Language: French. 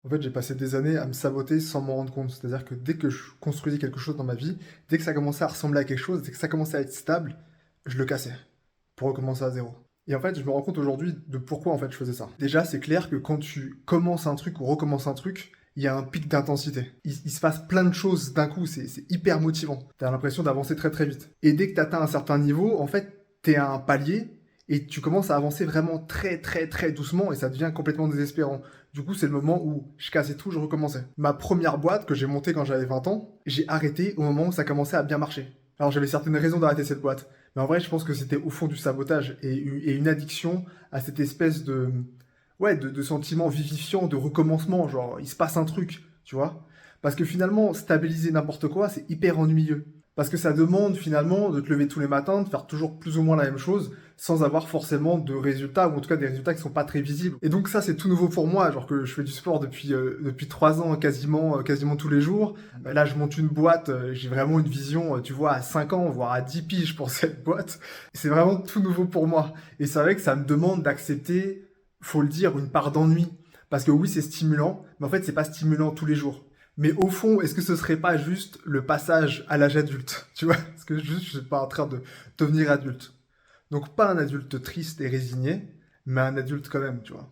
En fait, j'ai passé des années à me saboter sans m'en rendre compte. C'est-à-dire que dès que je construisais quelque chose dans ma vie, dès que ça commençait à ressembler à quelque chose, dès que ça commençait à être stable, je le cassais pour recommencer à zéro. Et en fait, je me rends compte aujourd'hui de pourquoi en fait je faisais ça. Déjà, c'est clair que quand tu commences un truc ou recommences un truc, il y a un pic d'intensité. Il se passe plein de choses d'un coup, c'est hyper motivant. T'as l'impression d'avancer très très vite. Et dès que tu atteins un certain niveau, en fait, t'es à un palier et tu commences à avancer vraiment très très très doucement et ça devient complètement désespérant. Du coup, c'est le moment où je cassais tout, je recommençais. Ma première boîte que j'ai montée quand j'avais 20 ans, j'ai arrêté au moment où ça commençait à bien marcher. Alors j'avais certaines raisons d'arrêter cette boîte, mais en vrai, je pense que c'était au fond du sabotage et une addiction à cette espèce de, ouais, de sentiment vivifiant, de recommencement, genre il se passe un truc, tu vois. Parce que finalement, stabiliser n'importe quoi, c'est hyper ennuyeux. Parce que ça demande finalement de te lever tous les matins, de faire toujours plus ou moins la même chose, sans avoir forcément de résultats, ou en tout cas des résultats qui sont pas très visibles. Et donc ça, c'est tout nouveau pour moi, genre que je fais du sport depuis 3 ans quasiment tous les jours. Là, je monte une boîte, j'ai vraiment une vision, tu vois, à 5 ans, voire à 10 piges pour cette boîte. C'est vraiment tout nouveau pour moi. Et c'est vrai que ça me demande d'accepter, faut le dire, une part d'ennui. Parce que oui, c'est stimulant, mais en fait, c'est pas stimulant tous les jours. Mais au fond, est-ce que ce serait pas juste le passage à l'âge adulte? Tu vois? Parce que juste, je suis pas en train de devenir adulte. Donc pas un adulte triste et résigné, mais un adulte quand même, tu vois.